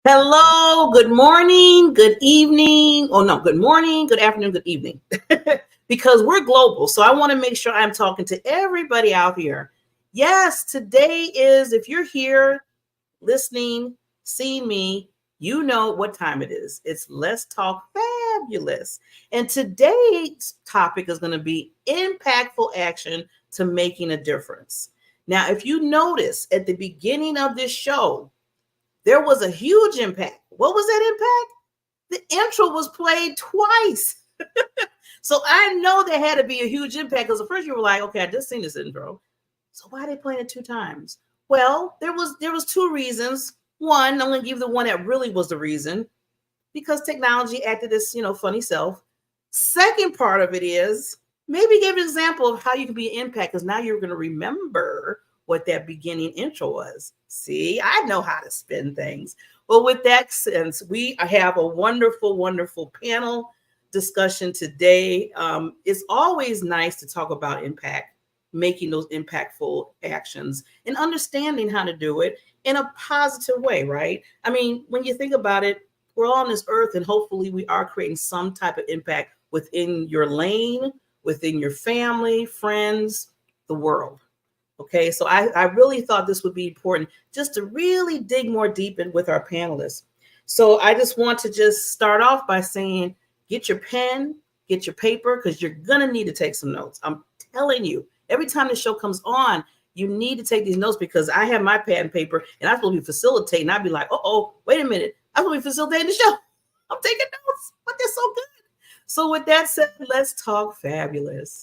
Hello, good morning, good evening. Oh no, good morning, good afternoon, good evening. Because we're global. So I want to make sure I'm talking to everybody out here. Yes, today is, if you're here listening, seeing me, you know what time it is. It's Let's Talk Fabulous. And today's topic is going to be impactful action to making a difference. Now, if you notice at the beginning of this show, there was a huge impact. What was that impact? The intro was played twice. So I know there had to be a huge impact because at first you were like, okay, I just seen this intro. So why are they playing it two times? Well, there was two reasons. One, I'm going to give the one that really was the reason, because technology acted as, funny self. Second part of it is maybe give an example of how you can be an impact, because now you're going to remember what that beginning intro was. See, I know how to spin things. Well, with that sense, we have a wonderful, wonderful panel discussion today. It's always nice to talk about impact, making those impactful actions and understanding how to do it in a positive way, right? I mean, when you think about it, we're all on this earth and hopefully we are creating some type of impact within your lane, within your family, friends, the world. Okay, so I really thought this would be important just to really dig more deep in with our panelists. So I just want to just start off by saying, get your pen, get your paper, because you're going to need to take some notes. I'm telling you, every time the show comes on, you need to take these notes, because I have my pad and paper and I'm supposed to be facilitating. I'd be like, wait a minute. I'm supposed to be facilitating the show. I'm taking notes, but they're so good. So with that said, let's talk fabulous.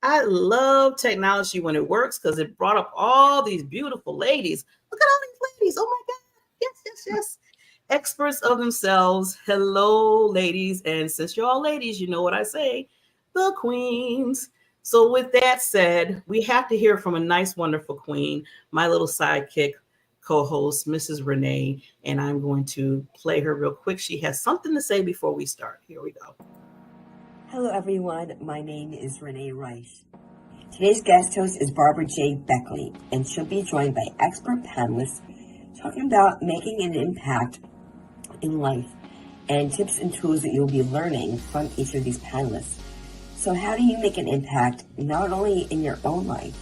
I love technology when it works, because it brought up all these beautiful ladies. Look at all these ladies. Oh my God. Yes. Experts of themselves. Hello, ladies. And since you're all ladies, you know what I say, the queens. So with that said, we have to hear from a nice, wonderful queen, my little sidekick co-host, Mrs. Renee. And I'm going to play her real quick. She has something to say before we start. Here we go. Hello everyone, my name is Renee Rice. Today's guest host is Barbara J. Beckley, and she'll be joined by expert panelists talking about making an impact in life and tips and tools that you'll be learning from each of these panelists. So how do you make an impact not only in your own life,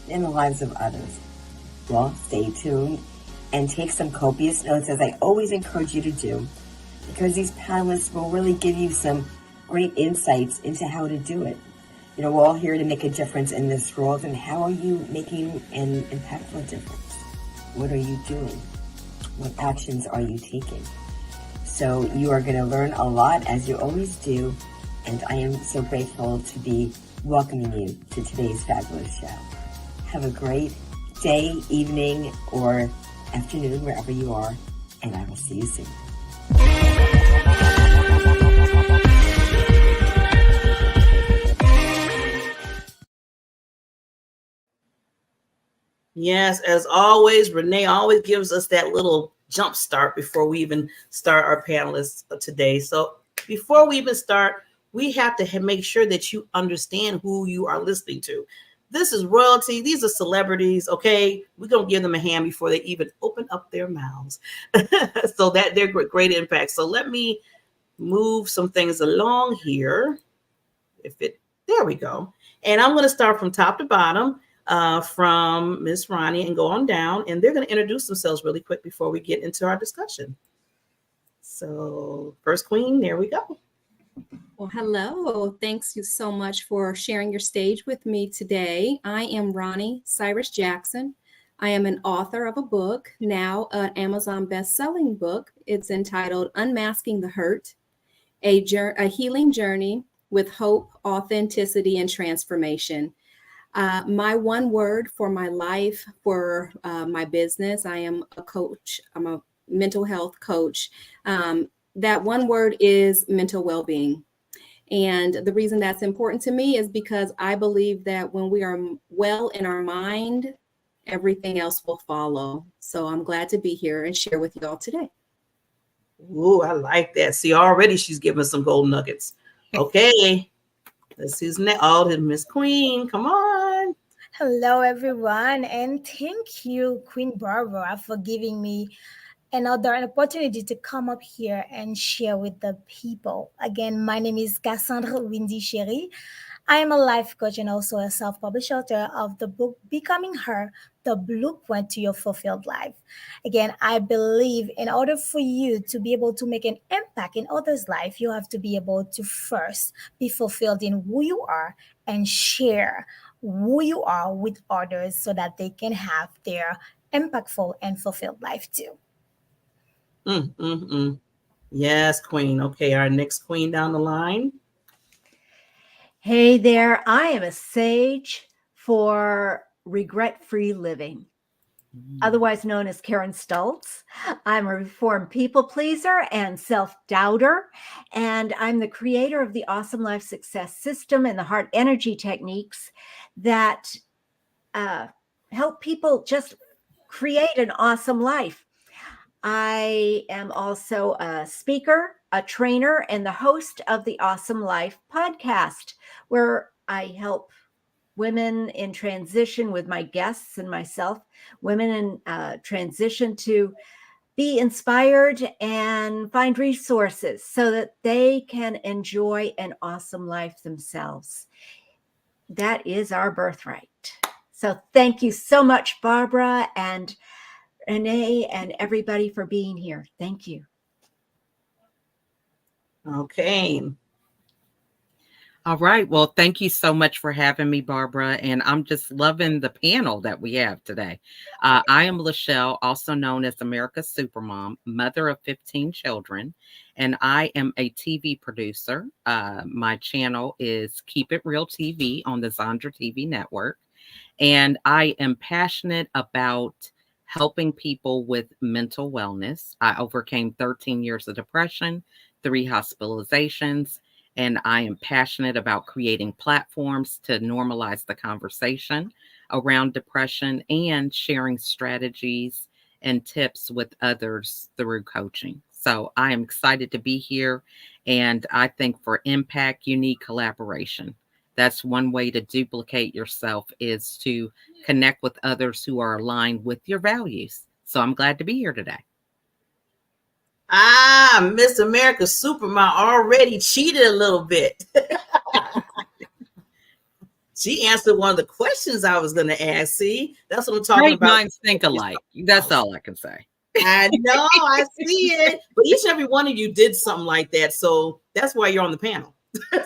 but in the lives of others? Well, stay tuned and take some copious notes, as I always encourage you to do, because these panelists will really give you some great insights into how to do it. We're all here to make a difference in this world, and how are you making an impactful difference? What are you doing? What actions are you taking? So you are going to learn a lot, as you always do, and I am so grateful to be welcoming you to today's fabulous show. Have a great day, evening, or afternoon, wherever you are, and I will see you soon. Yes, as always, Renee always gives us that little jump start before we even start our panelists today. So before we even start, we have to make sure that you understand who you are listening to. This is royalty. These are celebrities, okay? We're going to give them a hand before they even open up their mouths. So that they're great impact. So let me move some things along here. There There we go. And I'm going to start from top to bottom, from Miss Ronnie and go on down. And they're going to introduce themselves really quick before we get into our discussion. So first queen, there we go. Well, hello. Thanks you so much for sharing your stage with me today. I am Ronnie Cyrus Jackson. I am an author of a book, now an Amazon best-selling book. It's entitled Unmasking the Hurt, a healing journey with hope, authenticity, and transformation. My one word for my life, for my business, I am a coach. I'm a mental health coach. That one word is mental well-being. And the reason that's important to me is because I believe that when we are well in our mind, everything else will follow. So I'm glad to be here and share with you all today. Ooh, I like that. See, already she's giving some gold nuggets. Okay. Let's see who's next. Oh, Miss Queen. Come on. Hello, everyone. And thank you, Queen Barbara, for giving me another opportunity to come up here and share with the people. Again, my name is Cassandre Weendy Chery. I am a life coach and also a self-published author of the book Becoming Her, The Blueprint to Your Fulfilled Life. Again, I believe in order for you to be able to make an impact in others' life, you have to be able to first be fulfilled in who you are and share who you are with others so that they can have their impactful and fulfilled life too. Yes, Queen. Okay, our next queen down the line. Hey there, I am a sage for regret-free living, otherwise known as Karen Stultz. I'm a reformed people pleaser and self-doubter, and I'm the creator of the Awesome Life Success System and the Heart Energy techniques that help people just create an awesome life. I am also a speaker, a trainer, and the host of the Awesome Life podcast, where I help women in transition with my guests and myself, women in transition to be inspired and find resources so that they can enjoy an awesome life themselves. That is our birthright. So thank you so much, Barbara and Renee and everybody for being here. Thank you. Okay. All right. Well, thank you so much for having me, Barbara. And I'm just loving the panel that we have today. I am LaChelle, also known as America's Supermom, mother of 15 children, and I am a TV producer. My channel is Keep It Real TV on the Zandra TV network. And I am passionate about helping people with mental wellness. I overcame 13 years of depression, 3 hospitalizations, and I am passionate about creating platforms to normalize the conversation around depression and sharing strategies and tips with others through coaching. So I am excited to be here, and I think for impact, you need collaboration. That's one way to duplicate yourself, is to connect with others who are aligned with your values. So I'm glad to be here today. Miss America Supermom already cheated a little bit. She answered one of the questions I was going to ask. See, that's what I'm talking Great about. minds think alike. That's all I can say. I know, I see it. But each and every one of you did something like that. So that's why you're on the panel.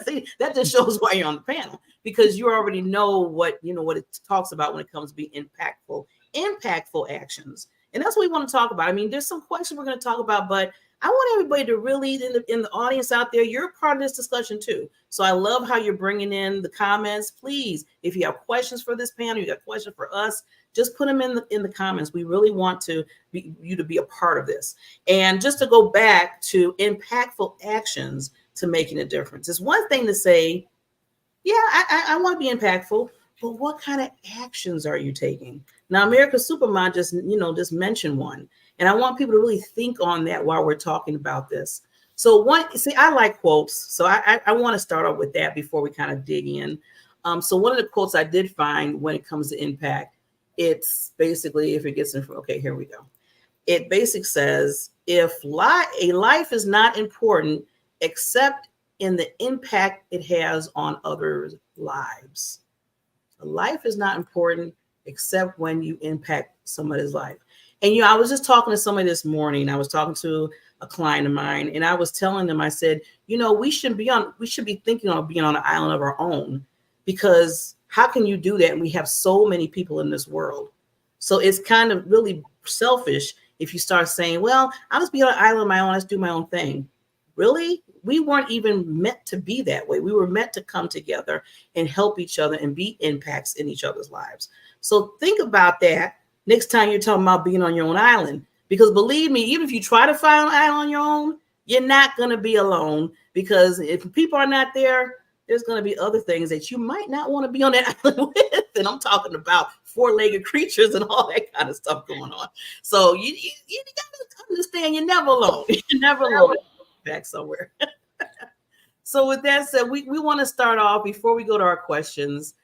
See, that just shows why you're on the panel, because you already know what it talks about when it comes to be impactful actions. And that's what we want to talk about. I mean, there's some questions we're going to talk about, but I want everybody to really, in the audience out there, you're part of this discussion too. So I love how you're bringing in the comments. Please, if you have questions for this panel, you got questions for us, just put them in the comments. We really want you to be a part of this. And just to go back to impactful actions to making a difference. It's one thing to say, yeah, I want to be impactful, but what kind of actions are you taking? Now, America's Supermom just mentioned one. And I want people to really think on that while we're talking about this. So I like quotes. So I want to start off with that before we kind of dig in. So one of the quotes I did find when it comes to impact, it's basically, if it gets in, okay, here we go. It basically says, if a life is not important except in the impact it has on others lives. A life is not important except when you impact somebody's life. And I was just talking to somebody this morning. I was talking to a client of mine, and I was telling them, I said, we should be thinking of being on an island of our own, because how can you do that? And we have so many people in this world. So it's kind of really selfish if you start saying, well, I'll just be on an island of my own, let's do my own thing. Really? We weren't even meant to be that way. We were meant to come together and help each other and be impacts in each other's lives. So think about that next time you're talking about being on your own island. Because believe me, even if you try to find an island on your own, you're not going to be alone. Because if people are not there, there's going to be other things that you might not want to be on that island with. And I'm talking about four-legged creatures and all that kind of stuff going on. So you got to understand you're never alone. You're never alone. Back somewhere. So with that said, we want to start off, before we go to our questions,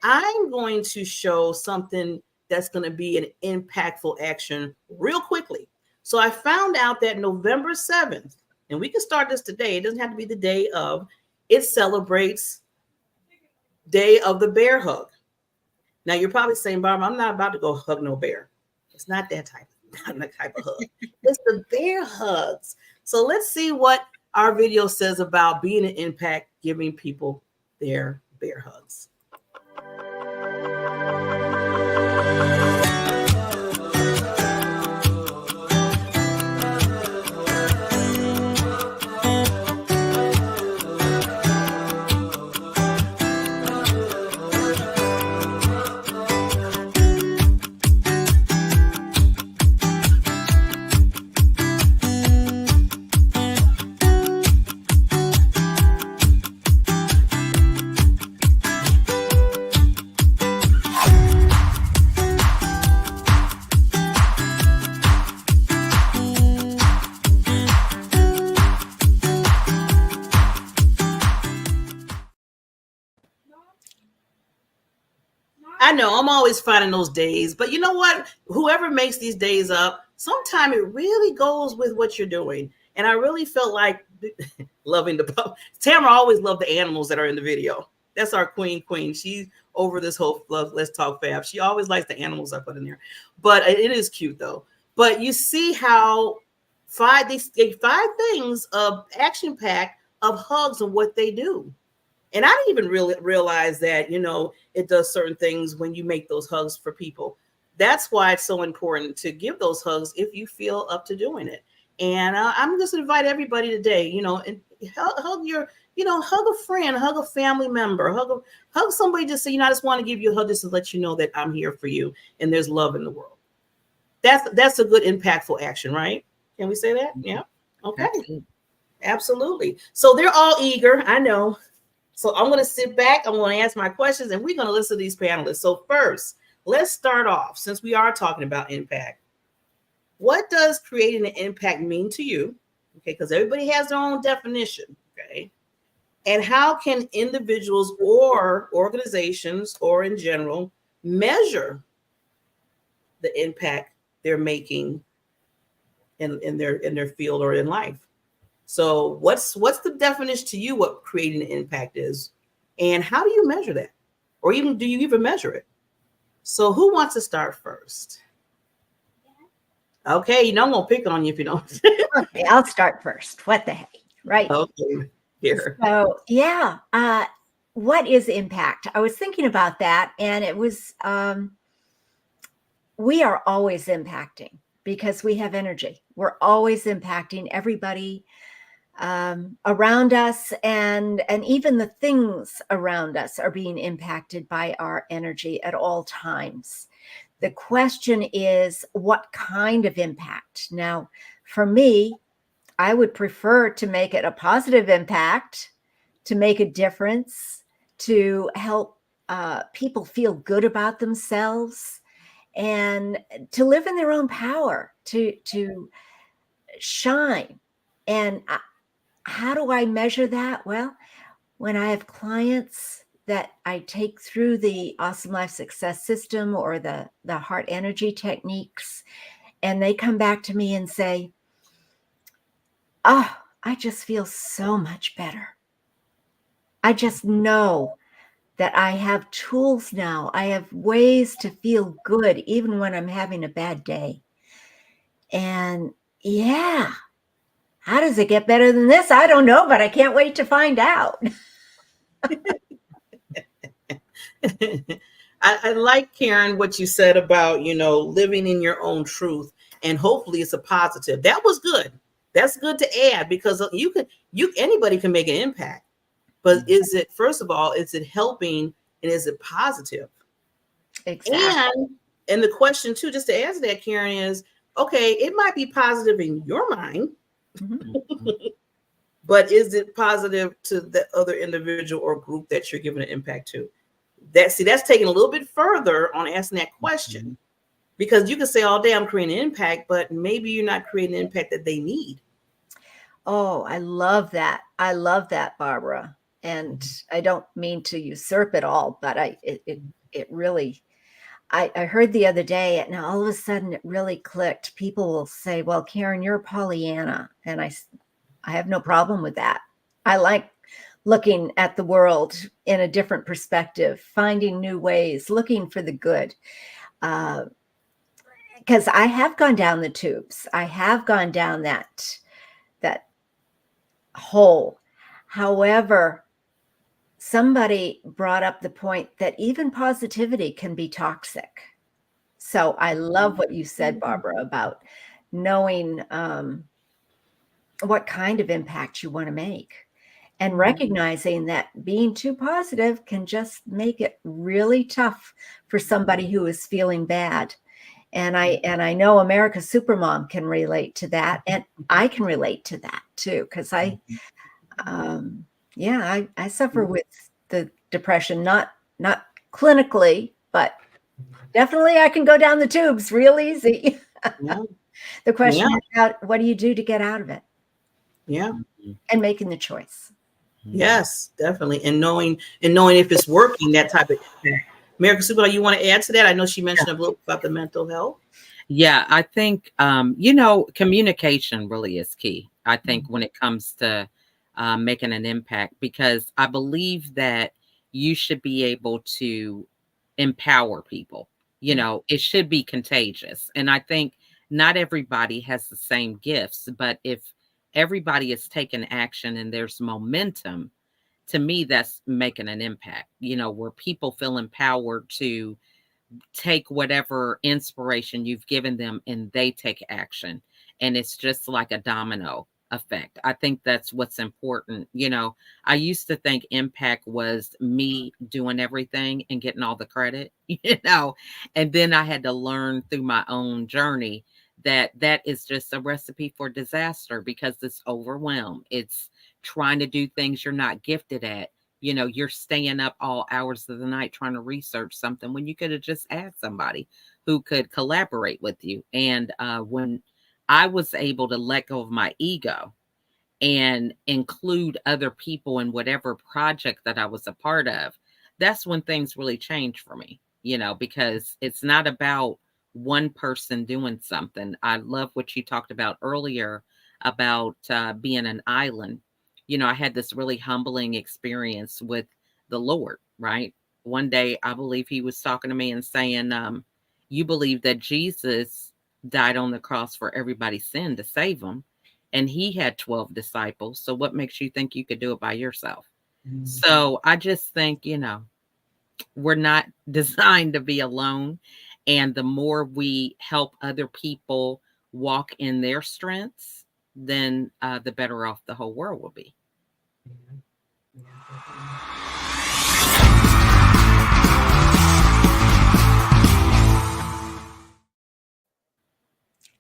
I'm going to show something that's going to be an impactful action real quickly. So I found out that November 7th, and we can start this today, it doesn't have to be the day of, it celebrates Day of the Bear Hug. Now you're probably saying, Barbara, I'm not about to go hug no bear. It's not that type of hug. It's the bear hugs. So let's see what our video says about being an impact, giving people their bear hugs. I know I'm always finding those days, but you know what? Whoever makes these days up, sometimes it really goes with what you're doing. And I really felt like loving the Tamara always loved the animals that are in the video. That's our queen. She's over this whole Let's Talk Fab. She always likes the animals I put in there, but it is cute though. But you see how five things of action pack of hugs and what they do. And I didn't even really realize that, it does certain things when you make those hugs for people. That's why it's so important to give those hugs if you feel up to doing it. And I'm just invite everybody today, and hug hug a friend, hug a family member, hug somebody, just say, I just want to give you a hug just to let you know that I'm here for you and there's love in the world. That's a good impactful action, right? Can we say that? Yeah. Okay. Absolutely. So they're all eager. I know. So I'm going to sit back. I'm going to ask my questions, and we're going to listen to these panelists. So first, let's start off, since we are talking about impact. What does creating an impact mean to you? Okay, because everybody has their own definition. Okay. And how can individuals or organizations or in general measure the impact they're making in their field or in life? So what's the definition to you what creating an impact is? And how do you measure that? Or even do you even measure it? So who wants to start first? Okay, I'm going to pick on you if you don't. Okay, I'll start first. What the heck, right? Okay, here. So, yeah. What is impact? I was thinking about that, and it was, we are always impacting because we have energy. We're always impacting everybody around us, and even the things around us are being impacted by our energy at all times. The question is, what kind of impact? Now, for me, I would prefer to make it a positive impact, to make a difference, to help people feel good about themselves, and to live in their own power, to shine. And how do I measure that? Well, when I have clients that I take through the Awesome Life Success System or the heart energy techniques, and they come back to me and say, I just feel so much better. I just know that I have tools now. I have ways to feel good even when I'm having a bad day. And yeah, how does it get better than this? I don't know, but I can't wait to find out. I like, Karen, what you said about, living in your own truth, and hopefully it's a positive. That was good. That's good to add, because anybody can make an impact. But is it, first of all, is it helping, and is it positive? Exactly. And the question too, just to answer that, Karen, is, okay, it might be positive in your mind, but is it positive to the other individual or group that you're giving an impact to? That's taking a little bit further on asking that question, because you can say all day I'm creating an impact, but maybe you're not creating the impact that they need. Oh, I love that. I love that, Barbara. And I don't mean to usurp it all, but it really, I heard the other day, and all of a sudden it really clicked. People will say, well, Karen, you're a Pollyanna. And I have no problem with that. I like looking at the world in a different perspective, finding new ways, looking for the good. Because I have gone down the tubes. I have gone down that hole. However, somebody brought up the point that even positivity can be toxic. So I love what you said, Barbara, about knowing what kind of impact you want to make, and recognizing that being too positive can just make it really tough for somebody who is feeling bad. And I know America's Supermom can relate to that, and I can relate to that too, because I suffer with the depression, not clinically, but definitely I can go down the tubes real easy. Yeah. The question is, what do you do to get out of it? Yeah. And making the choice. Yes, definitely. And knowing if it's working, that type of impact. America Supermom, you want to add to that? I know she mentioned a little about the mental health. Yeah, I think, communication really is key. I think when it comes to making an impact, because I believe that you should be able to empower people. It should be contagious. And I think not everybody has the same gifts, but if everybody is taking action and there's momentum, to me, that's making an impact, where people feel empowered to take whatever inspiration you've given them and they take action. And it's just like a domino effect. I think that's what's important. I used to think impact was me doing everything and getting all the credit, and then I had to learn through my own journey that is just a recipe for disaster, because it's overwhelmed. It's trying to do things you're not gifted at. You're staying up all hours of the night trying to research something when you could have just asked somebody who could collaborate with you. And when I was able to let go of my ego and include other people in whatever project that I was a part of, that's when things really changed for me, because it's not about one person doing something. I love what you talked about earlier about being an island. I had this really humbling experience with the Lord, right? One day, I believe he was talking to me and saying, you believe that Jesus died on the cross for everybody's sin to save them. And he had 12 disciples. So what makes you think you could do it by yourself? Mm-hmm. So I just think, we're not designed to be alone. And the more we help other people walk in their strengths, then the better off the whole world will be.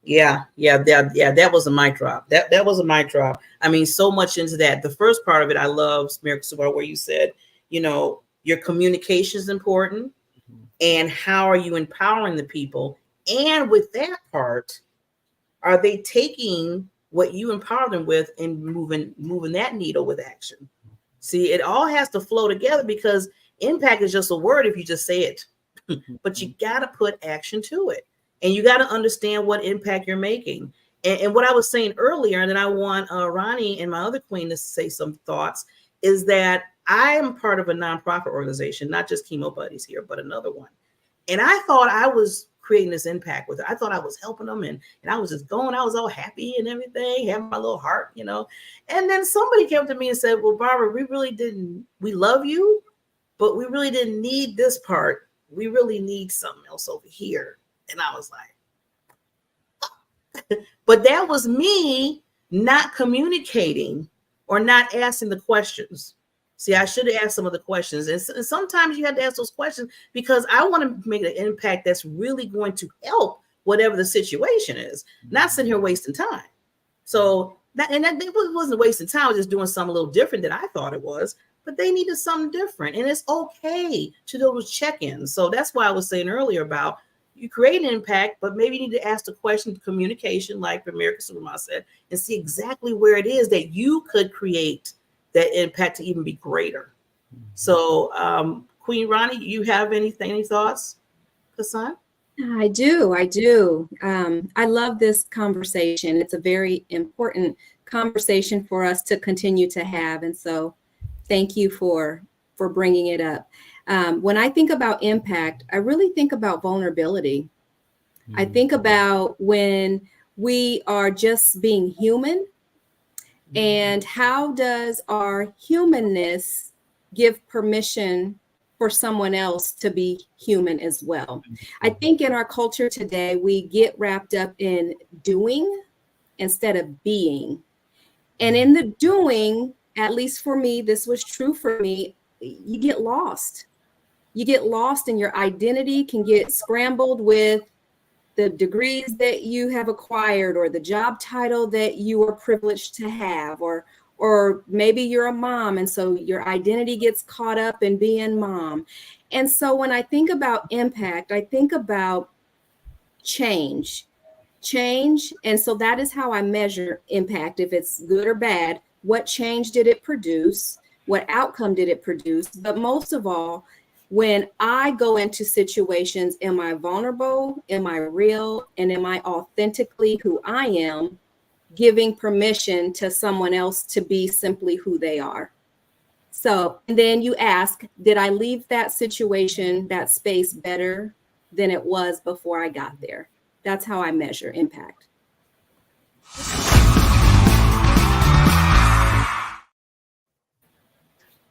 Yeah, that was a mic drop. That was a mic drop. I mean, so much into that. The first part of it, I love, America Supermom, where you said, your communication is important, and how are you empowering the people? And with that part, are they taking what you empower them with and moving that needle with action? See, it all has to flow together, because impact is just a word if you just say it, but you got to put action to it. And you got to understand what impact you're making. And what I was saying earlier, and then I want Ronnie and my other queen to say some thoughts, is that I am part of a nonprofit organization, not just Chemo Buddies here, but another one. And I thought I was creating this impact with it. I thought I was helping them, and I was just going, I was all happy and everything, having my little heart, you know. And then somebody came to me and said, well, Barbara, we love you, but we really didn't need this part. We really need something else over here. And I was like, but that was me not communicating or not asking the questions. See, I should have asked some of the questions. And sometimes you have to ask those questions because I want to make an impact that's really going to help whatever the situation is, not sitting here wasting time. So that it wasn't wasting time. I was just doing something a little different than I thought it was, but they needed something different. And it's okay to do those check-ins. So that's why I was saying earlier about you create an impact, but maybe you need to ask the question of communication, like America Supermom said, and see exactly where it is that you could create that impact to even be greater. So, Queen Ronnie, you have any thoughts, Cassandre? I do. I love this conversation. It's a very important conversation for us to continue to have. And so thank you for bringing it up. When I think about impact, I really think about vulnerability. I think about when we are just being human, and how does our humanness give permission for someone else to be human as well? I think in our culture today, we get wrapped up in doing instead of being. And in the doing, at least for me, this was true for me, you get lost. You get lost and your identity can get scrambled with the degrees that you have acquired or the job title that you are privileged to have, or maybe you're a mom. And so your identity gets caught up in being mom. And so when I think about impact, I think about change. And so that is how I measure impact. If it's good or bad, what change did it produce? What outcome did it produce? But most of all, when I go into situations, am I vulnerable? Am I real? And am I authentically who I am, giving permission to someone else to be simply who they are? So, and then you ask, did I leave that situation, that space better than it was before I got there? That's how I measure impact.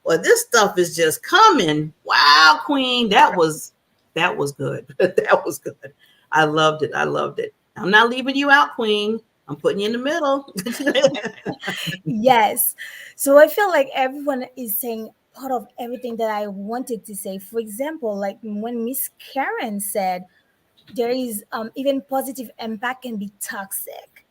Well, this stuff is just coming. Wow, Queen, that was good. That was good. I loved it. I'm not leaving you out, Queen. I'm putting you in the middle. Yes. So I feel like everyone is saying part of everything that I wanted to say. For example, like when Miss Karen said there is even positive impact can be toxic.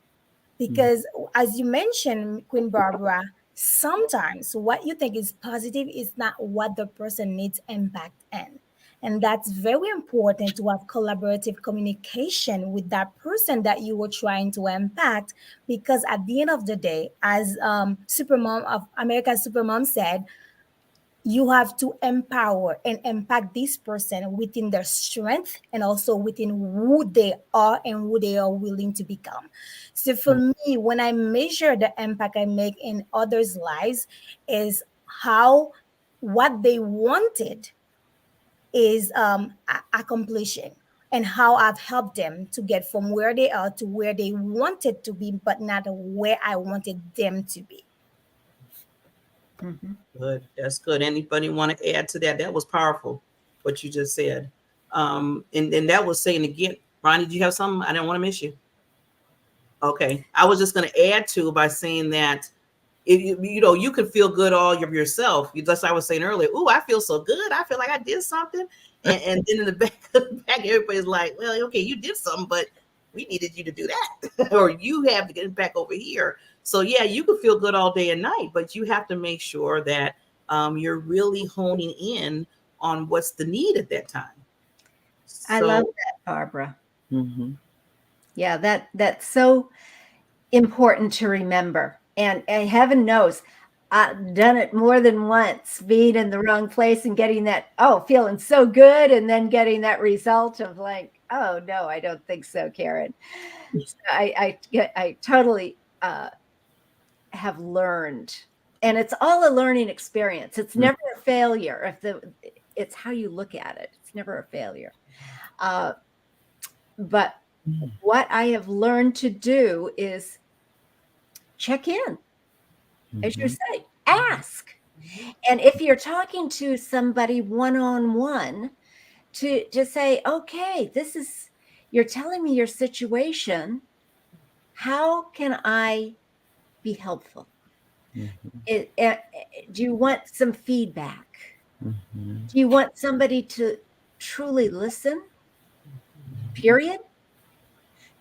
Because as you mentioned, Queen Barbara, sometimes what you think is positive is not what the person needs impact in. And that's very important to have collaborative communication with that person that you were trying to impact. Because at the end of the day, as Supermom of America's Supermom said, you have to empower and impact this person within their strength and also within who they are and who they are willing to become. So for me, when I measure the impact I make in others' lives is how what they wanted is accomplishing, and how I've helped them to get from where they are to where they wanted to be, but not where I wanted them to be. Good. That's good. Anybody want to add to that? That was powerful, what you just said. And that was saying again, Ronnie, do you have something? I didn't want to miss you. Okay. I was just going to add to by saying that you can feel good all of yourself. Just like I was saying earlier, ooh, I feel so good. I feel like I did something. And then in the back, everybody's like, well, okay, you did something, but we needed you to do that. Or you have to get back over here. So yeah, you can feel good all day and night, but you have to make sure that you're really honing in on what's the need at that time. I love that, Barbara. Yeah, that's so important to remember. And heaven knows, I've done it more than once, being in the wrong place and getting that, feeling so good, and then getting that result of like, oh no, I don't think so, Karen. So I totally have learned And it's all a learning experience. It's never a failure. It's how you look at it. It's never a failure. But what I have learned to do is check in, as you say, ask. And if you're talking to somebody one-on-one, to say, okay, you're telling me your situation. How can I be helpful? Do you want some feedback? Do you want somebody to truly listen? Period.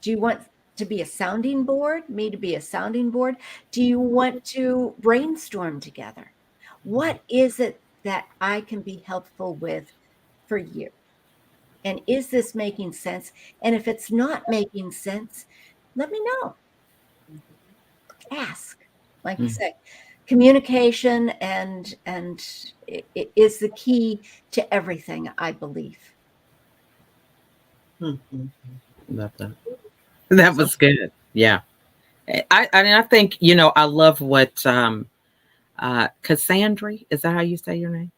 Do you want to be a sounding board, me to be a sounding board? Do you want to brainstorm together? What is it that I can be helpful with for you? And is this making sense? And if it's not making sense, let me know. Ask, like you say. Communication and it is the key to everything, I believe. Love that. That was good. Yeah. I think, I love what Cassandre, is that how you say your name?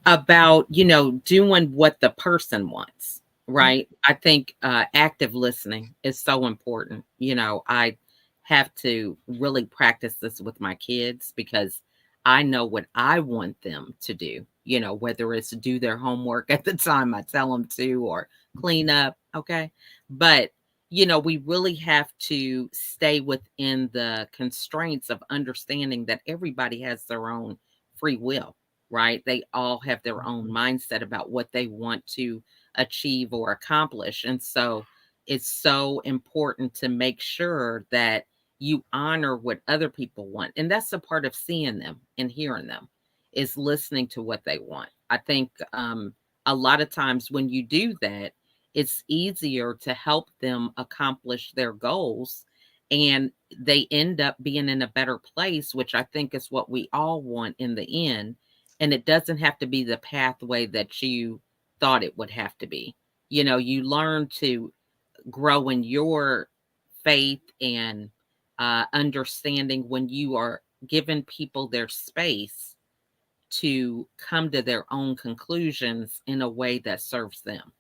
About, doing what the person wants, right? I think active listening is so important. I have to really practice this with my kids because I know what I want them to do, whether it's to do their homework at the time I tell them to or clean up. Okay. But, we really have to stay within the constraints of understanding that everybody has their own free will, right? They all have their own mindset about what they want to achieve or accomplish. And so it's so important to make sure that you honor what other people want. And that's a part of seeing them and hearing them, is listening to what they want. I think a lot of times when you do that, it's easier to help them accomplish their goals, and they end up being in a better place, which I think is what we all want in the end. And it doesn't have to be the pathway that you thought it would have to be. You learn to grow in your faith and understanding when you are giving people their space to come to their own conclusions in a way that serves them.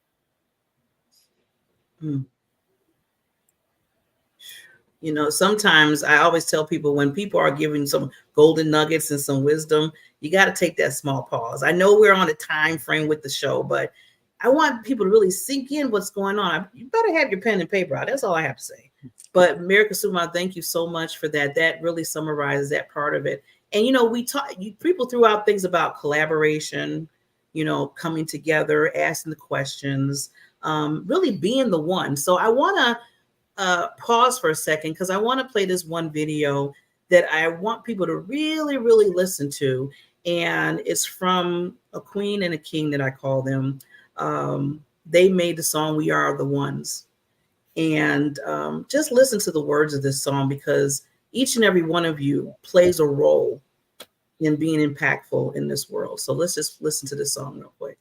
Sometimes I always tell people, when people are giving some golden nuggets and some wisdom, you got to take that small pause. I know we're on a time frame with the show, but I want people to really sink in what's going on. You better have your pen and paper out. That's all I have to say. But America Supermom, thank you so much for that. That really summarizes that part of it. And, we talk, people threw out things about collaboration, coming together, asking the questions, really being the one. So I want to pause for a second, because I want to play this one video that I want people to really, really listen to. And it's from a queen and a king that I call them. They made the song "We Are the Ones." And just listen to the words of this song, because each and every one of you plays a role in being impactful in this world. So let's just listen to this song real quick.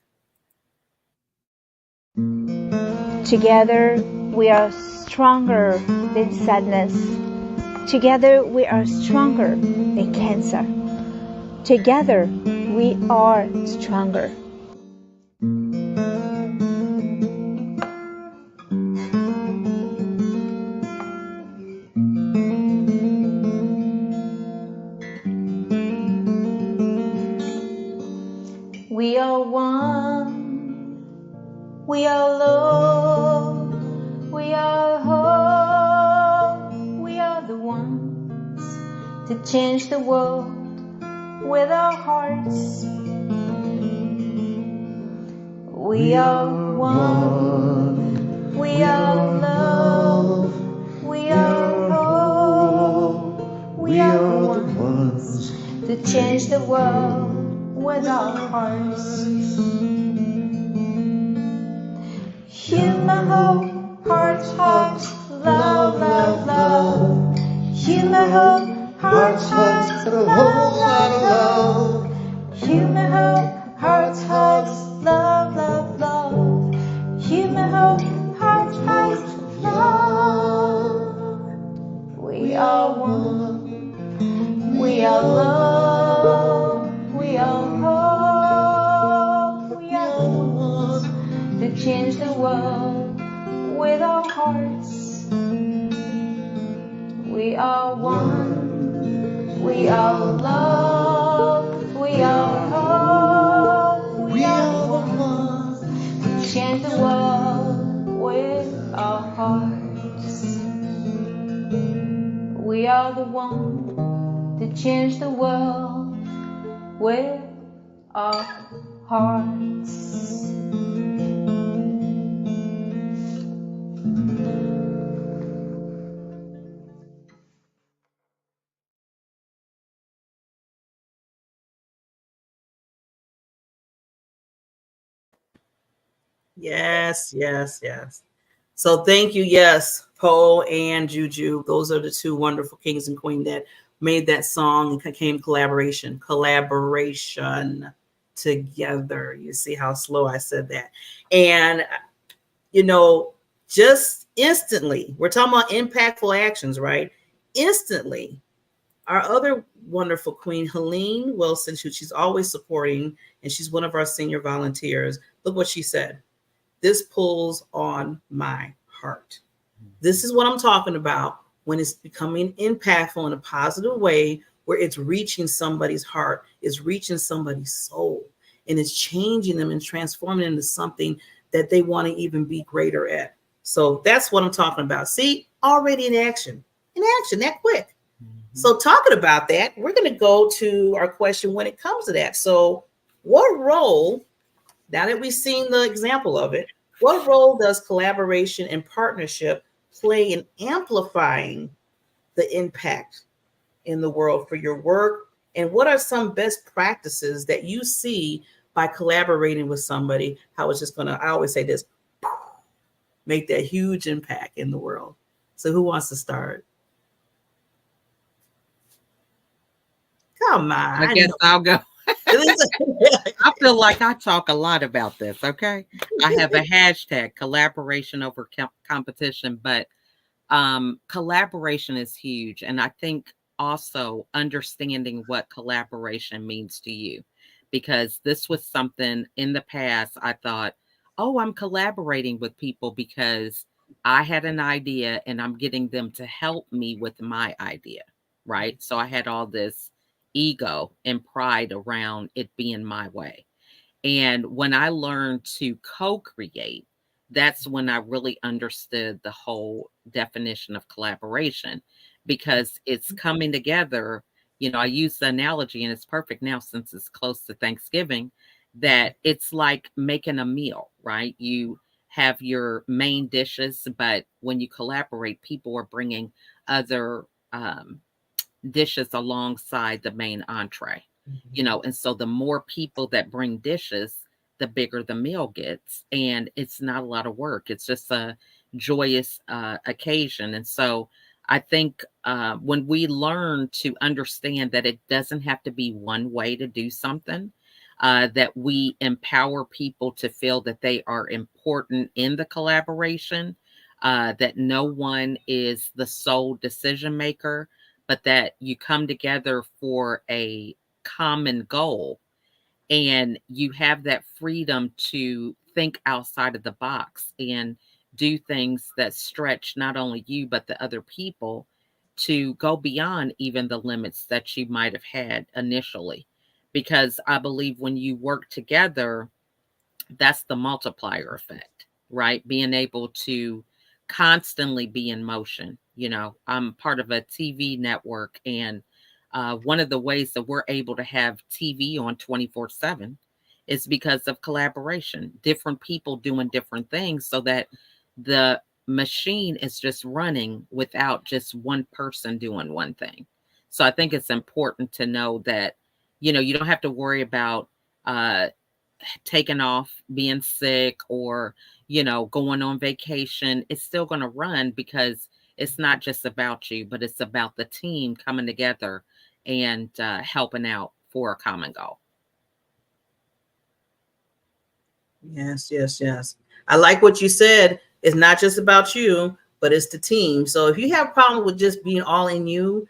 Together we are stronger than sadness. Together we are stronger than cancer. Together we are stronger. We are one, we are love, we are hope, we are the ones to change the world with our hearts. We are one, we are love, we are hope, we are the ones to change the world with our hearts. Human hope, hearts, hugs, love, love, love. Human hope, hearts, hugs, love, love, love. Human hope, hearts, hugs, love, love, love. Human hope, hearts, hugs, love. We are one. change the world with our hearts. We are one, we are love, we are hope, we are one, change the world with our hearts. We are the one to change the world with our hearts. Yes, yes, yes. So thank you. Yes, Poe and Juju. Those are the two wonderful kings and queens that made that song and came collaboration together. You see how slow I said that. And, you know, just instantly, we're talking about impactful actions, right? Instantly, our other wonderful queen, Helene Wilson, who she's always supporting, and she's one of our senior volunteers. Look what she said. This pulls on my heart. This is what I'm talking about when it's becoming impactful in a positive way, where it's reaching somebody's heart, it's reaching somebody's soul, and it's changing them and transforming them into something that they want to even be greater at. So that's what I'm talking about. See, already in action that quick. So talking about that, we're going to go to our question when it comes to that. So what role, now that we've seen the example of it, what role does collaboration and partnership play in amplifying the impact in the world for your work? And what are some best practices that you see by collaborating with somebody? How it's just going to, I always say this, make that huge impact in the world. So who wants to start? Come on. I guess I'll go. I feel like I talk a lot about this. Okay. I have a hashtag, collaboration over competition, but collaboration is huge. And I think also understanding what collaboration means to you, because this was something in the past I thought, oh, I'm collaborating with people because I had an idea and I'm getting them to help me with my idea. Right. So I had all this ego and pride around it being my way. And when I learned to co-create, that's when I really understood the whole definition of collaboration, because it's coming together. You know, I use the analogy, and it's perfect now since it's close to Thanksgiving, that it's like making a meal, right? You have your main dishes, but when you collaborate, people are bringing other dishes alongside the main entree, you know, and so the more people that bring dishes, the bigger the meal gets, and it's not a lot of work. It's just a joyous occasion. And so I think when we learn to understand that it doesn't have to be one way to do something, that we empower people to feel that they are important in the collaboration, that no one is the sole decision maker, but that you come together for a common goal, and you have that freedom to think outside of the box and do things that stretch not only you, but the other people to go beyond even the limits that you might have had initially. Because I believe when you work together, that's the multiplier effect, right? Being able to constantly be in motion. You know, I'm part of a TV network, and one of the ways that we're able to have TV on 24/7 is because of collaboration, different people doing different things, so that the machine is just running without just one person doing one thing. So I think it's important to know that, you know, you don't have to worry about taking off, being sick, or, you know, going on vacation. It's still going to run because it's not just about you, but it's about the team coming together and helping out for a common goal. Yes, yes, yes. I like what you said. It's not just about you, but it's the team. So if you have a problem with just being all in you,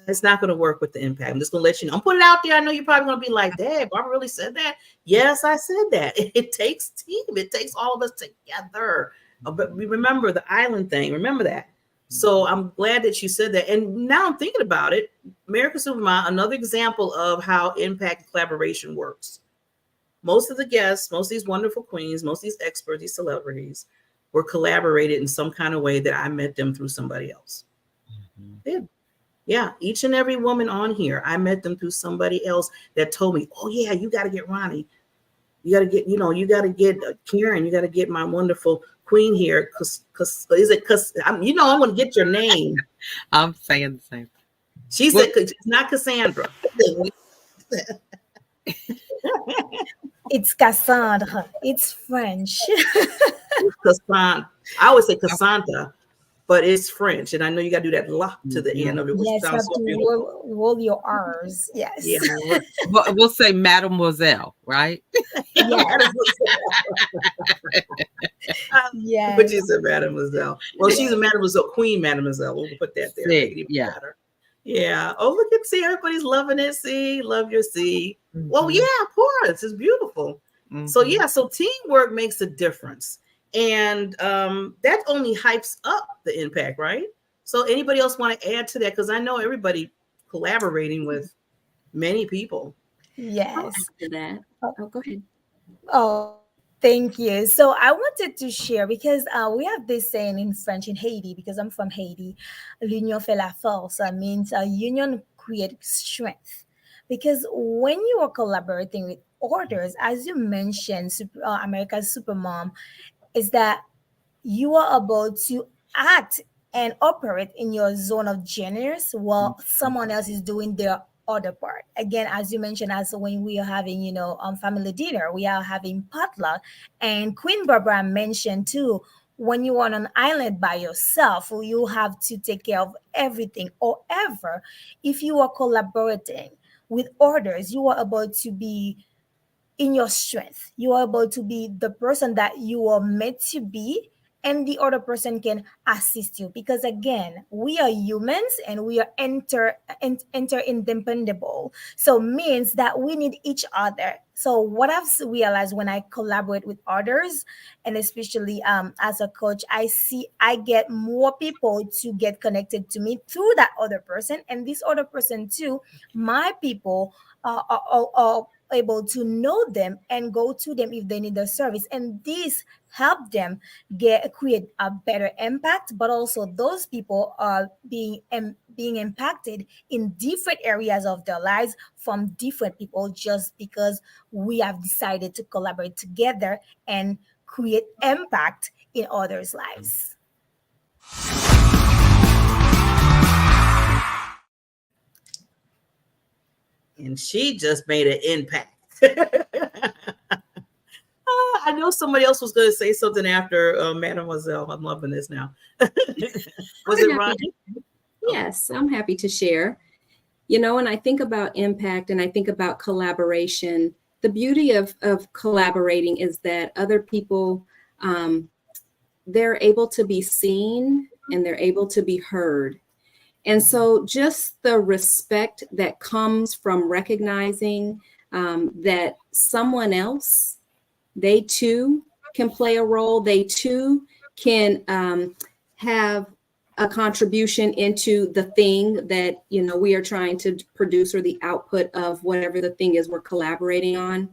it's not going to work with the impact. I'm just going to let you know. I'm putting it out there. I know you're probably going to be like, Dad, Barbara really said that. Yes, I said that. It takes team. It takes all of us together. But we remember the island thing. Remember that. So I'm glad that you said that. And now I'm thinking about it. America's Supermom, another example of how impact collaboration works. Most of the guests, most of these wonderful queens, most of these experts, these celebrities were collaborated in some kind of way that I met them through somebody else. Mm-hmm. Yeah, each and every woman on here, I met them through somebody else that told me, oh yeah, you got to get Ronnie. You got to get, you got to get Karen. You got to get my wonderful queen here. Cause I'm going to get your name. I'm saying the same. She said, it's not Cassandra. It's Cassandre. It's French. It's Cassandra. I always say Cassandra, but it's French. And I know you got to do that la to the end of it. Yes, you have to roll your R's. Yes. Yeah. We'll say Mademoiselle, right? Yes. Yeah. But you said Mademoiselle. Well, she's a Mademoiselle, Queen Mademoiselle. We'll put that there. Yeah. Yeah. Oh, look at see, everybody's loving it. See, love your see. Mm-hmm. Well, yeah, of course. It's beautiful. Mm-hmm. So yeah, so teamwork makes a difference. And that only hypes up the impact, right? So anybody else want to add to that? Because I know everybody collaborating with many people. Yes. To that. Oh, go ahead. Oh, thank you. So I wanted to share because we have this saying in French in Haiti, because I'm from Haiti, l'union fait la force. That means union creates strength. Because when you are collaborating with others, as you mentioned, America's Supermom, is that you are able to act and operate in your zone of genius while someone else is doing their other part. Again, as you mentioned, as when we are having, family dinner, we are having potluck. And Queen Barbara mentioned too, when you are on an island by yourself, you have to take care of everything. However, if you are collaborating with others, you are able to be in your strength. You are able to be the person that you are meant to be, and the other person can assist you. Because again, we are humans and we are interdependable. So means that we need each other. So what I've realized when I collaborate with others, and especially as a coach, I get more people to get connected to me through that other person, and this other person too, my people are able to know them and go to them if they need the service, and this help them create a better impact. But also those people are being impacted in different areas of their lives from different people, just because we have decided to collaborate together and create impact in others' lives. And she just made an impact. I know somebody else was going to say something after Mademoiselle. I'm loving this now. Was it Ronnie? Yes, I'm happy to share. When I think about impact and I think about collaboration, the beauty of collaborating is that other people, they're able to be seen and they're able to be heard. And so just the respect that comes from recognizing that someone else, they too can play a role, they too can have a contribution into the thing that, we are trying to produce, or the output of whatever the thing is we're collaborating on.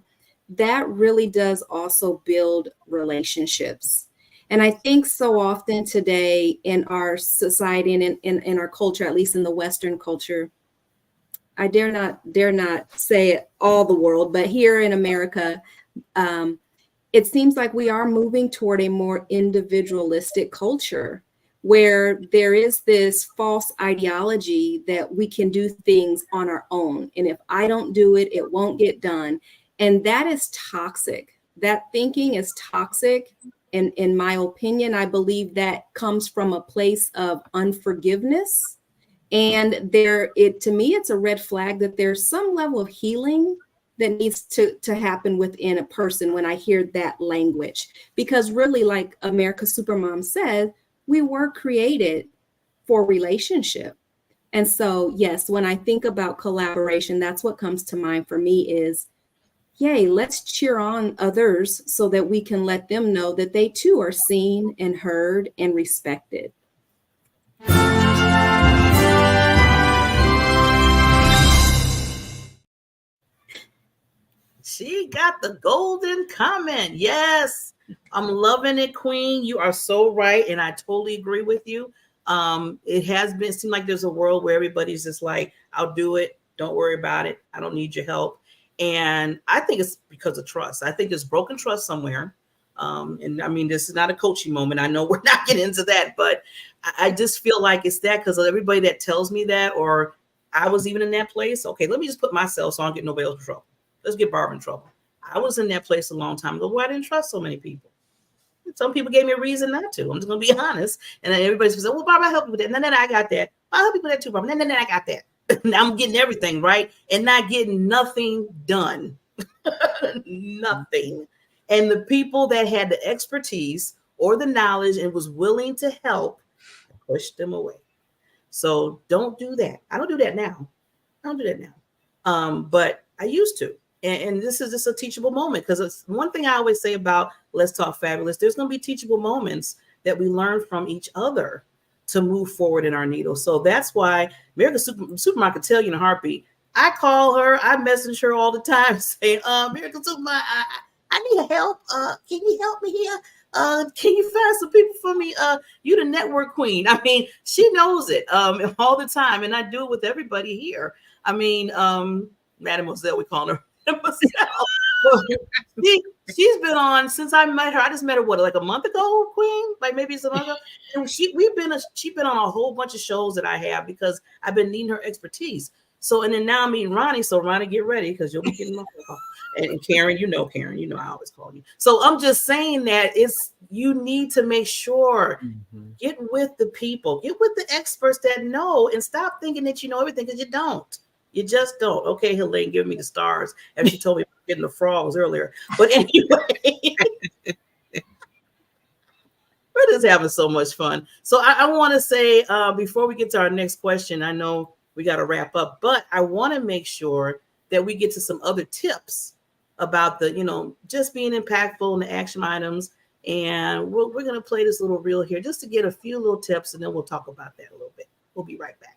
That really does also build relationships. And I think so often today in our society and in our culture, at least in the Western culture, I dare not say all the world, but here in America, it seems like we are moving toward a more individualistic culture where there is this false ideology that we can do things on our own. And if I don't do it, it won't get done. And that is toxic. That thinking is toxic. And in my opinion, I believe that comes from a place of unforgiveness. And to me, it's a red flag that there's some level of healing that needs to happen within a person when I hear that language. Because really, like America's Supermom said, we were created for relationship. And so, yes, when I think about collaboration, that's what comes to mind for me is, yay, let's cheer on others so that we can let them know that they too are seen and heard and respected. She got the golden comment. Yes, I'm loving it, Queen. You are so right, and I totally agree with you. It has been seemed like there's a world where everybody's just like, "I'll do it. Don't worry about it. I don't need your help." And I think it's because of trust. I think there's broken trust somewhere. And I mean, this is not a coaching moment. I know we're not getting into that, but I just feel like it's that because of everybody that tells me that, or I was even in that place. Okay, let me just put myself so I don't get nobody else in trouble. Let's get Barbara in trouble. I was in that place a long time ago where I didn't trust so many people. Some people gave me a reason not to. I'm just going to be honest. And then everybody's going to say, well, Barbara, I help you with that. And then I got that. I'll help you with that too, Barbara. And then I got that. Now I'm getting everything right and not getting nothing done. Nothing. And the people that had the expertise or the knowledge and was willing to help, pushed them away. So don't do that. I don't do that now. I don't do that now. But I used to. And this is just a teachable moment because it's one thing I always say about Let's Talk Fabulous. There's going to be teachable moments that we learn from each other to move forward in our needle. So that's why America's Supermarket tell you in a heartbeat. I call her, I message her all the time, say, America's Supermarket, I need help. Can you help me here? Can you find some people for me? You the network queen. I mean, she knows it all the time. And I do it with everybody here. I mean, Mademoiselle, we call her. She's been on since I met her. I just met her like a month ago, Queen, like maybe it's a month ago. And she's been on a whole bunch of shows that I have because I've been needing her expertise. So and then now I'm meeting Ronnie. So Ronnie, get ready because you'll be getting my call. And Karen, I always call you. So I'm just saying that you need to make sure get with the people, get with the experts that know, and stop thinking that you know everything because you don't. You just don't. Okay, Helene, give me the stars. And she told me about getting the frogs earlier. But anyway, we're just having so much fun. So I want to say before we get to our next question, I know we got to wrap up, but I want to make sure that we get to some other tips about the, just being impactful in the action items. And we're going to play this little reel here just to get a few little tips, and then we'll talk about that a little bit. We'll be right back.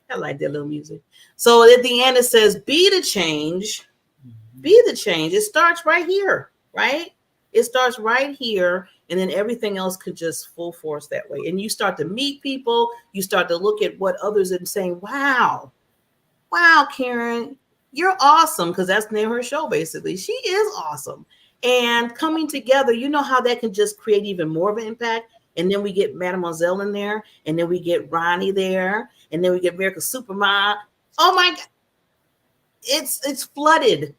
I like that little music. So at the end, it says, be the change. Be the change. It starts right here, right? It starts right here. And then everything else could just full force that way. And you start to meet people. You start to look at what others are saying. Wow, Karen, you're awesome. Because that's the name of her show, basically. She is awesome. And coming together, you know how that can just create even more of an impact. And then we get Mademoiselle in there. And then we get Ronnie there. And then we get America's Supermom. Oh my God. It's flooded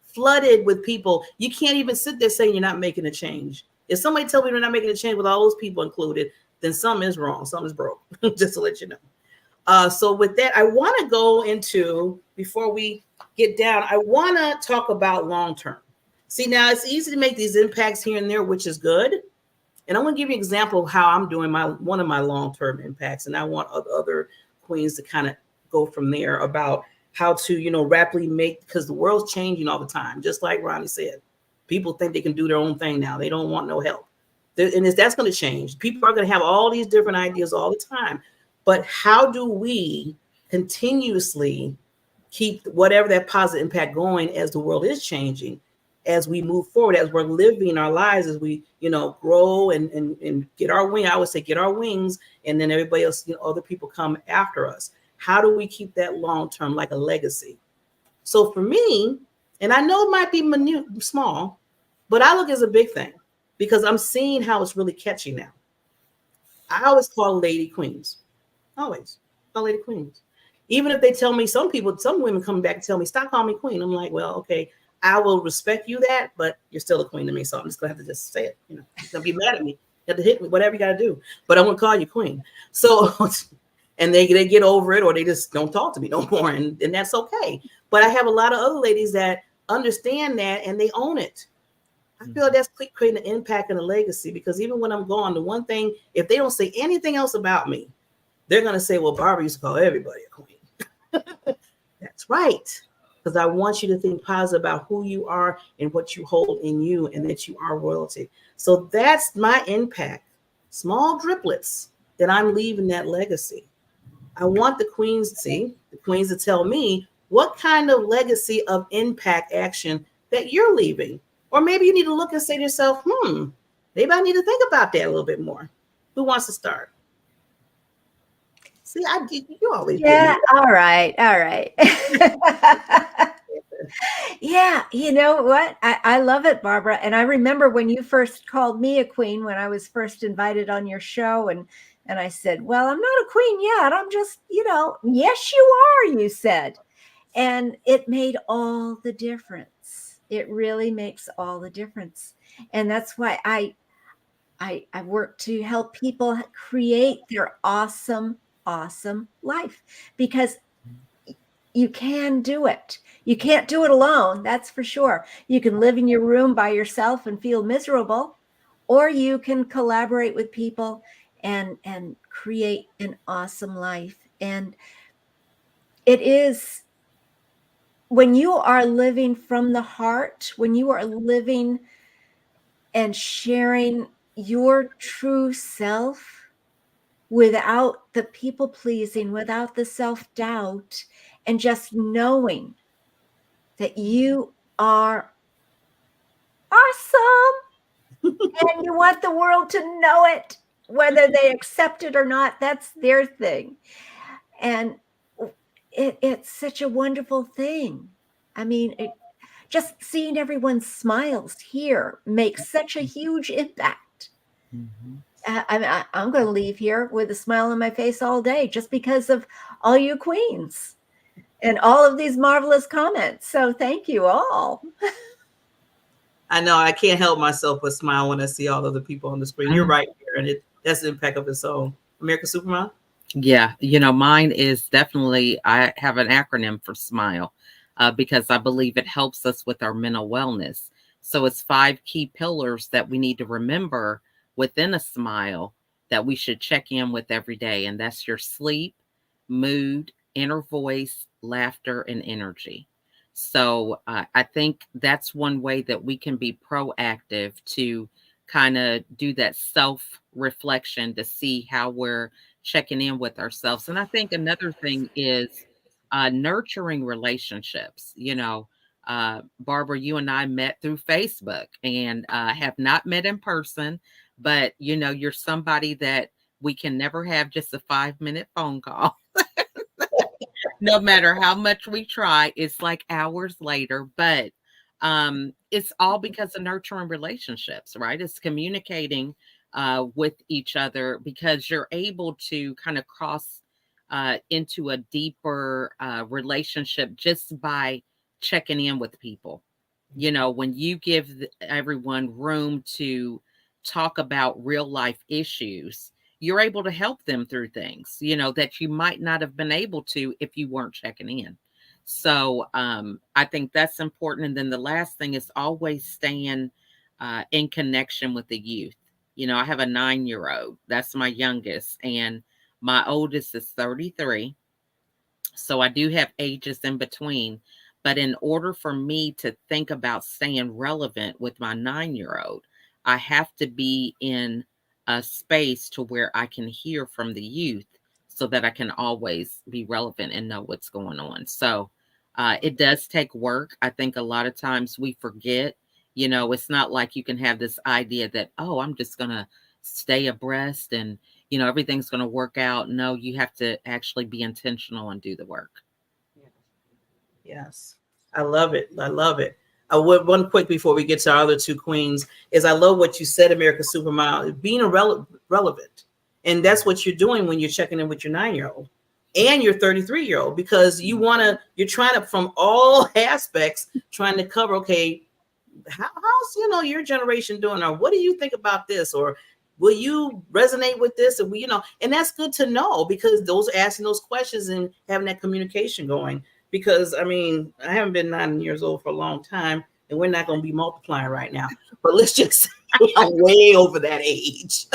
with people. You can't even sit there saying you're not making a change. If somebody tells me they're not making a change with all those people included, then something is wrong. Something is broke, just to let you know. So with that, I want to go into, before we get down, I want to talk about long-term. See, now it's easy to make these impacts here and there, which is good. And I'm going to give you an example of how I'm doing one of my long-term impacts. And I want other queens to kind of go from there about how to, rapidly because the world's changing all the time. Just like Ronnie said, people think they can do their own thing now. They don't want no help. And that's going to change. People are going to have all these different ideas all the time. But how do we continuously keep whatever that positive impact going as the world is changing, as we move forward, as we're living our lives, as we, grow and get our wing. I always say get our wings, and then everybody else, other people come after us. How do we keep that long-term, like a legacy? So for me, And I know it might be minute, small, but I look as a big thing because I'm seeing how it's really catchy now. I always call lady queens. Always call lady queens. Even if they tell me, some women come back and tell me, stop calling me queen. I'm like, well, okay, I will respect you that, but you're still a queen to me. So I'm just gonna have to just say it. You're gonna be mad at me. You have to hit me, whatever you gotta do. But I won't call you queen. So and they get over it, or they just don't talk to me no more. And that's okay. But I have a lot of other ladies that understand that and they own it. I feel that's creating an impact and a legacy, because even when I'm gone, the one thing, if they don't say anything else about me, they're going to say, well, Barbara used to call everybody a queen. That's right. Because I want you to think positive about who you are and what you hold in you, and that you are royalty. So that's my impact. Small driplets that I'm leaving that legacy. I want the queens to tell me what kind of legacy of impact action that you're leaving. Or maybe you need to look and say to yourself, maybe I need to think about that a little bit more. Who wants to start? See, you always Yeah, all right. Yeah, you know what? I love it, Barbara. And I remember when you first called me a queen, when I was first invited on your show, and I said, well, I'm not a queen yet. I'm just, yes, you are, you said. And it made all the difference. It really makes all the difference. And that's why I work to help people create their awesome life, because you can do it. You can't do it alone, that's for sure. You can live in your room by yourself and feel miserable, or you can collaborate with people and create an awesome life. And it is, when you are living from the heart, when you are living and sharing your true self, without the people pleasing, without the self-doubt, and just knowing that you are awesome and you want the world to know it, whether they accept it or not, that's their thing. And it's such a wonderful thing. I mean, just seeing everyone's smiles here makes such a huge impact. I'm going to leave here with a smile on my face all day, just because of all you queens and all of these marvelous comments. So thank you all. I know I can't help myself but smile when I see all of the people on the screen. You're right here, and that's the impact of its own. American Supermom? Yeah, mine is definitely, I have an acronym for SMILE, because I believe it helps us with our mental wellness. So it's 5 key pillars that we need to remember within a SMILE that we should check in with every day. And that's your sleep, mood, inner voice, laughter, and energy. So I think that's one way that we can be proactive to kind of do that self-reflection to see how we're checking in with ourselves. And I think another thing is nurturing relationships. Barbara, you and I met through Facebook and have not met in person, but you're somebody that we can never have just a 5-minute phone call. No matter how much we try, it's like hours later, but it's all because of nurturing relationships, right? It's communicating with each other, because you're able to kind of cross into a deeper relationship just by checking in with people. When you give everyone room to talk about real life issues, you're able to help them through things, that you might not have been able to if you weren't checking in. So I think that's important. And then the last thing is always staying in connection with the youth. I have a 9-year-old. That's my youngest. And my oldest is 33. So I do have ages in between. But in order for me to think about staying relevant with my 9-year-old, I have to be in a space to where I can hear from the youth, so that I can always be relevant and know what's going on. So it does take work. I think a lot of times we forget, it's not like you can have this idea that, oh, I'm just going to stay abreast and, everything's going to work out. No, you have to actually be intentional and do the work. Yes. I love it. I love it. One quick before we get to our other two queens is I love what you said, America's Supermom, being relevant. And that's what you're doing when you're checking in with your 9-year-old and your 33-year-old, because you're trying to, from all aspects, trying to cover, okay, how's, your generation doing? Or what do you think about this? Or will you resonate with this? And and that's good to know, because those asking those questions and having that communication going. Because I haven't been 9 years old for a long time, and we're not going to be multiplying right now. But let's just say I'm way over that age.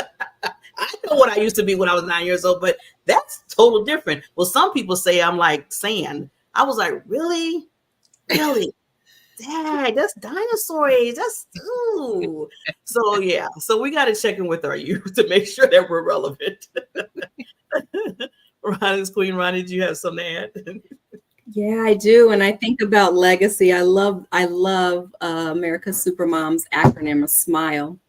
I know what I used to be when I was 9 years old, but that's total different. Well, some people say I'm like sand. I was like, really? Dad, that's dinosaur age. That's ooh. So yeah. So we got to check in with our youth to make sure that we're relevant. Ronnie's Queen. Ronnie, do you have something to add? Yeah, I do. And I think about legacy. I love America's Supermom's acronym, SMILE.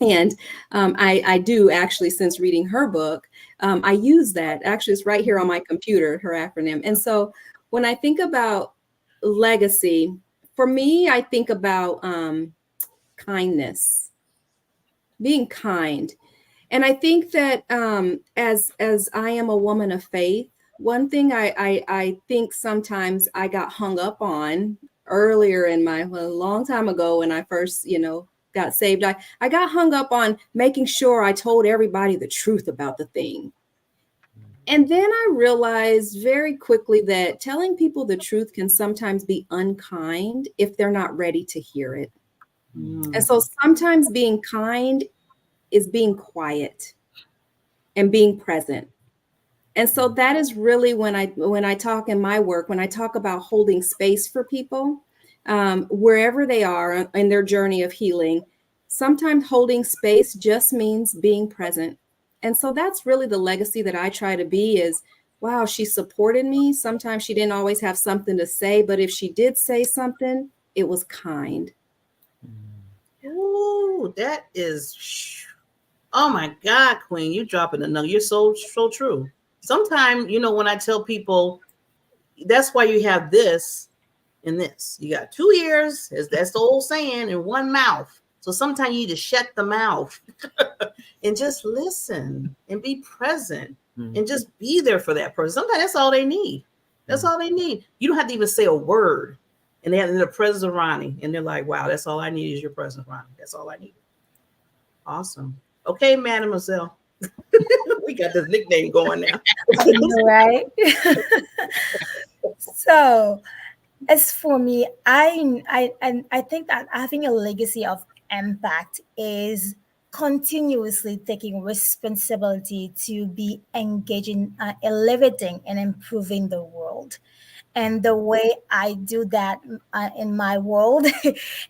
And I do actually, since reading her book, I use that. Actually, it's right here on my computer, her acronym. And so when I think about legacy, for me, I think about kindness, being kind. And I think that as I am a woman of faith, one thing I think sometimes I got hung up on earlier in a long time ago when I first, got saved, I got hung up on making sure I told everybody the truth about the thing. And then I realized very quickly that telling people the truth can sometimes be unkind if they're not ready to hear it. And so sometimes being kind is being quiet and being present. And so that is really when I talk in my work, when I talk about holding space for people, wherever they are in their journey of healing, sometimes holding space just means being present. And so that's really the legacy that I try to be is, wow, she supported me. Sometimes she didn't always have something to say, but if she did say something, it was kind. Ooh, that is, oh my God, Queen, you dropping a nugget. You're so true. Sometimes, when I tell people, that's why you have this and this. You got 2 ears, as that's the old saying, and 1 mouth. So sometimes you need to shut the mouth and just listen and be present and just be there for that person. Sometimes that's all they need. That's all they need. You don't have to even say a word. And they're in the presence of Ronnie. And they're like, wow, that's all I need is your presence, Ronnie. That's all I need. Awesome. Okay, Mademoiselle. We got this nickname going now. Right? So as for me, I think that having a legacy of impact is continuously taking responsibility to be engaging, elevating and improving the world. And the way I do that in my world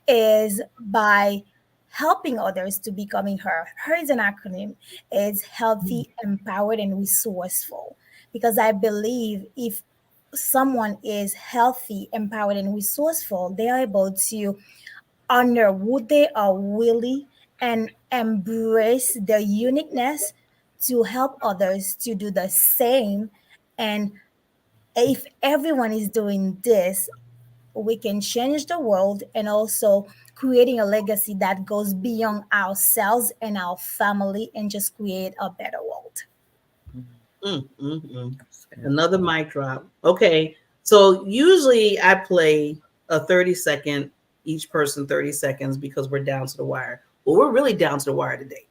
is by helping others to becoming her. Her is an acronym. It's healthy, empowered, and resourceful. Because I believe if someone is healthy, empowered, and resourceful, they are able to honor who they are really and embrace their uniqueness to help others to do the same. And if everyone is doing this, we can change the world and also creating a legacy that goes beyond ourselves and our family and just create a better world. Another mic drop. Okay. So usually I play a 30-second, each person 30 seconds because we're down to the wire. Well, we're really down to the wire today.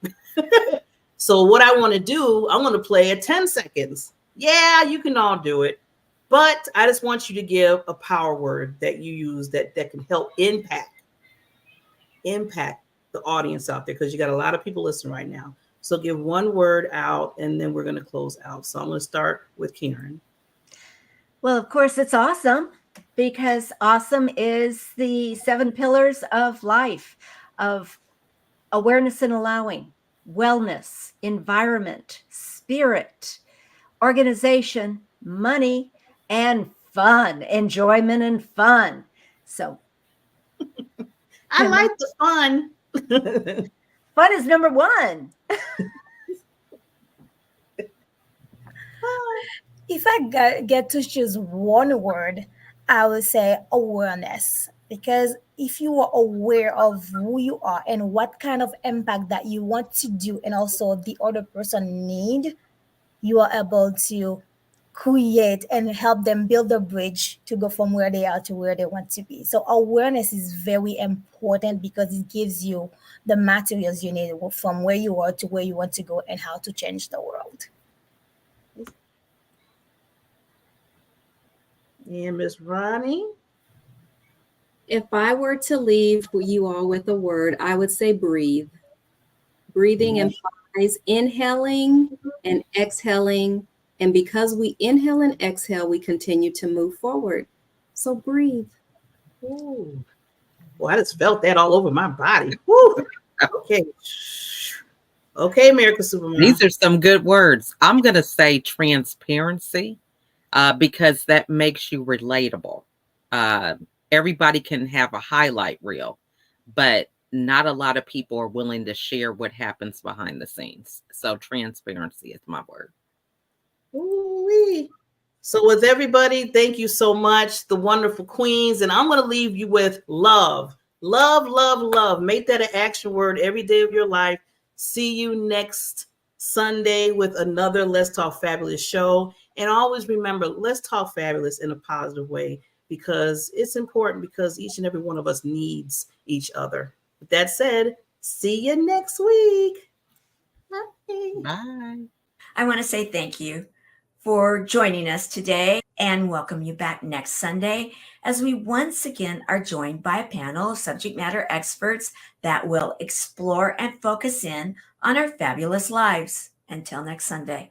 So what I want to do, I want to play at 10 seconds. Yeah, you can all do it. But I just want you to give a power word that you use that can help impact the audience out there, because you got a lot of people listening right now. So give one word out, and then we're going to close out. So I'm going to start with Karen. Well, of course, it's awesome, because awesome is the 7 pillars of life, of awareness and allowing, wellness, environment, spirit, organization, money, and fun, enjoyment and fun. So I like the fun. Fun is number 1. If I get to choose one word, I would say awareness. Because if you are aware of who you are and what kind of impact that you want to do, and also the other person need, you are able to create and help them build a bridge to go from where they are to where they want to be. So awareness is very important because it gives you the materials you need from where you are to where you want to go and how to change the world. And Miss Ronnie. If I were to leave you all with a word, I would say breathe. Breathing implies inhaling and exhaling. And because we inhale and exhale, we continue to move forward. So breathe. Ooh. Well, I just felt that all over my body. Woo. Okay. Okay, America Supermom. These are some good words. I'm going to say transparency because that makes you relatable. Everybody can have a highlight reel, but not a lot of people are willing to share what happens behind the scenes. So transparency is my word. Ooh-wee. So with everybody, thank you so much, the wonderful queens. And I'm going to leave you with love. Love, love, love. Make that an action word every day of your life. See you next Sunday with another Let's Talk Fabulous show. And always remember, let's talk fabulous in a positive way, because it's important, because each and every one of us needs each other. With that said, see you next week. Bye. Bye. I want to say thank you for joining us today and welcome you back next Sunday as we once again are joined by a panel of subject matter experts that will explore and focus in on our fabulous lives. Until next Sunday.